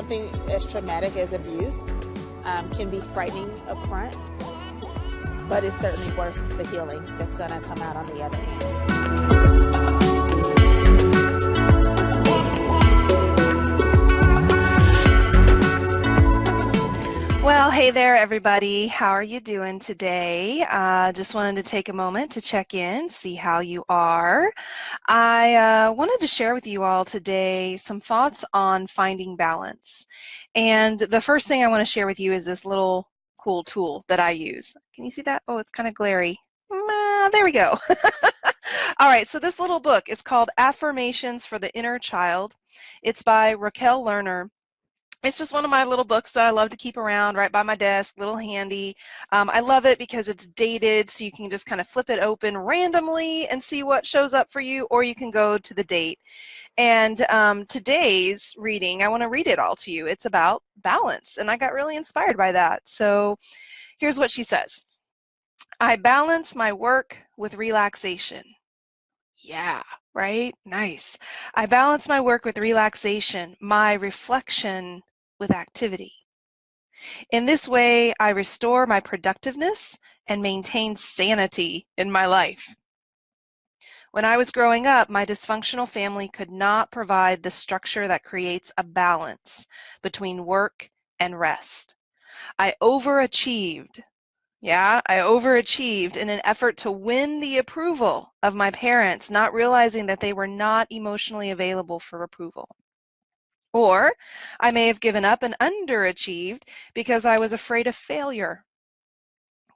something as traumatic as abuse can be frightening up front, but it's certainly worth the healing that's going to come out on the other end. Well, hey there, everybody. How are you doing today? Just wanted to take a moment to check in, see how you are. I wanted to share with you all today some thoughts on finding balance. And the first thing I want to share with you is this little cool tool that I use. Can you see that? Oh, it's kind of glary. There we go. All right, so this little book is called Affirmations for the Inner Child. It's by Raquel Lerner. It's just one of my little books that I love to keep around right by my desk, little handy. I love it because it's dated, so you can just kind of flip it open randomly and see what shows up for you, or you can go to the date. And today's reading, I want to read it all to you. It's about balance, and I got really inspired by that. So here's what she says. I balance my work with relaxation. Yeah, right? Nice. I balance my work with relaxation, my reflection with activity. In this way, I restore my productiveness and maintain sanity in my life. When I was growing up, my dysfunctional family could not provide the structure that creates a balance between work and rest. I overachieved. Yeah, I overachieved in an effort to win the approval of my parents, not realizing that they were not emotionally available for approval. Or I may have given up and underachieved because I was afraid of failure.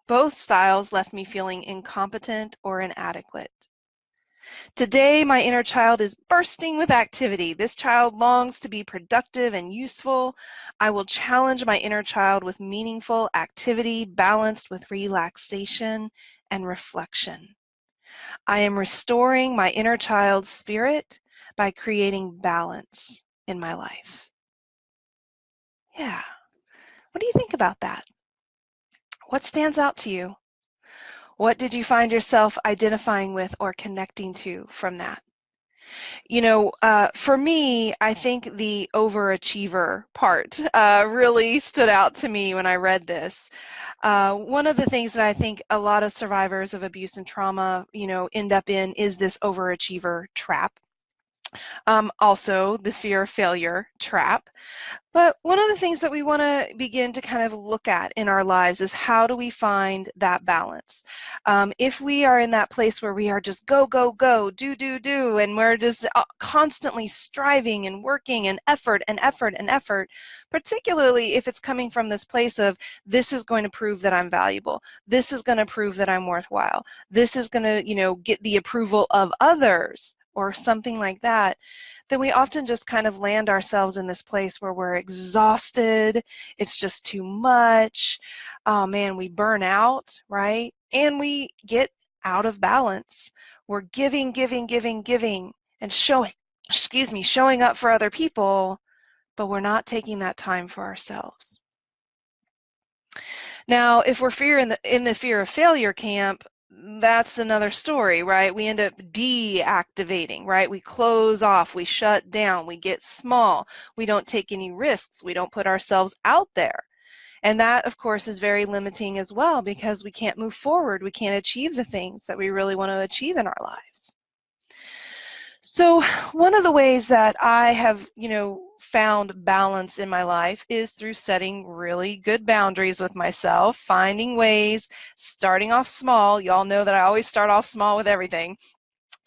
Both styles left me feeling incompetent or inadequate. Today, my inner child is bursting with activity. This child longs to be productive and useful. I will challenge my inner child with meaningful activity balanced with relaxation and reflection. I am restoring my inner child's spirit by creating balance in my life. Yeah. What do you think about that? What stands out to you? What did you find yourself identifying with or connecting to from that? You know, for me, I think the overachiever part really stood out to me when I read this. One of the things that I think a lot of survivors of abuse and trauma, end up in is this overachiever trap. Also, the fear of failure trap. But one of the things that we want to begin to kind of look at in our lives is how do we find that balance? If we are in that place where we are just go, go, go, do, do, do, and we're just constantly striving and working and effort and effort and effort, particularly if it's coming from this place of this is going to prove that I'm valuable, this is going to prove that I'm worthwhile, this is going to, get the approval of others or something like that, then we often just kind of land ourselves in this place where we're exhausted, it's just too much, oh man, we burn out, right? And we get out of balance. We're giving, giving, giving, giving, and showing up for other people, but we're not taking that time for ourselves. Now, if we're in the fear of failure camp, that's another story, right? We end up deactivating, right? We close off, we shut down, we get small, we don't take any risks, we don't put ourselves out there. And that, of course, is very limiting as well because we can't move forward, we can't achieve the things that we really want to achieve in our lives. So one of the ways that I have, found balance in my life is through setting really good boundaries with myself, finding ways, starting off small. Y'all know that I always start off small with everything.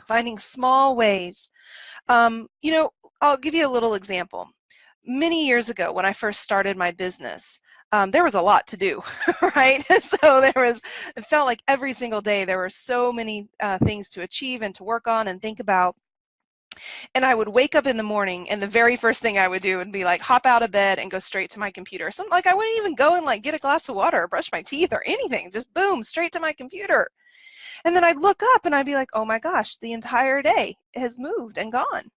Finding small ways. I'll give you a little example. Many years ago when I first started my business, there was a lot to do, right? So it felt like every single day there were so many things to achieve and to work on and think about. And I would wake up in the morning and the very first thing I would do would be like hop out of bed and go straight to my computer. So like I wouldn't even go and like get a glass of water or brush my teeth or anything, just boom, straight to my computer. And then I'd look up and I'd be like, oh my gosh, the entire day has moved and gone.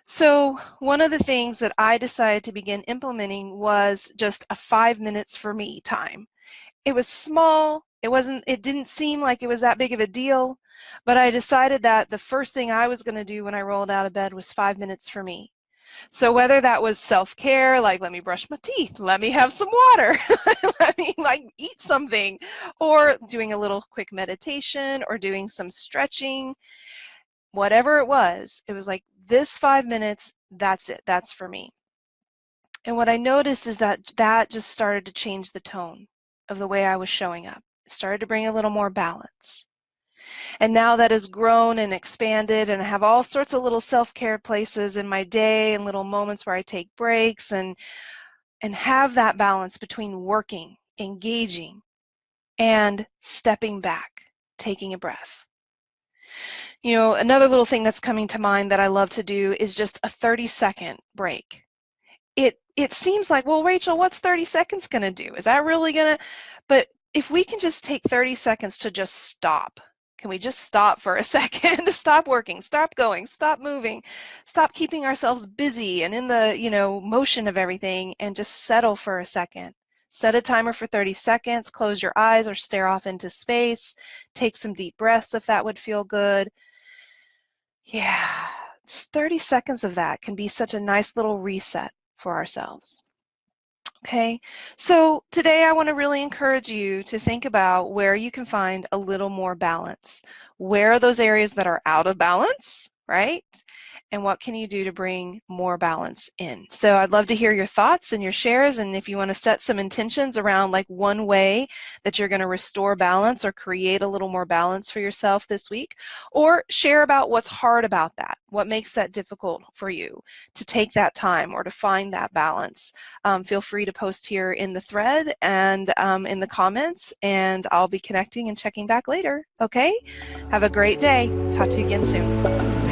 So one of the things that I decided to begin implementing was just a 5 minutes for me time. It was small. It didn't seem like it was that big of a deal, but I decided that the first thing I was going to do when I rolled out of bed was 5 minutes for me. So whether that was self-care, like let me brush my teeth, let me have some water, let me like eat something, or doing a little quick meditation or doing some stretching, whatever it was like this 5 minutes, that's it, that's for me. And what I noticed is that that just started to change the tone of the way I was showing up. It started to bring a little more balance. And now that has grown and expanded, and I have all sorts of little self-care places in my day and little moments where I take breaks and have that balance between working, engaging, and stepping back, taking a breath. You know, another little thing that's coming to mind that I love to do is just a 30-second break. It seems like, well, Rachel, what's 30 seconds going to do? Is that really going to? But if we can just take 30 seconds to just stop, can we just stop for a second? Stop working, stop going, stop moving, stop keeping ourselves busy and in the, motion of everything, and just settle for a second. Set a timer for 30 seconds, close your eyes or stare off into space, take some deep breaths if that would feel good. Yeah, just 30 seconds of that can be such a nice little reset for ourselves. Okay, so today I want to really encourage you to think about where you can find a little more balance. Where are those areas that are out of balance, right? And what can you do to bring more balance in? So I'd love to hear your thoughts and your shares, and if you want to set some intentions around like one way that you're going to restore balance or create a little more balance for yourself this week, or share about what's hard about that, what makes that difficult for you to take that time or to find that balance. Feel free to post here in the thread and in the comments, and I'll be connecting and checking back later. Okay? Have a great day. Talk to you again soon.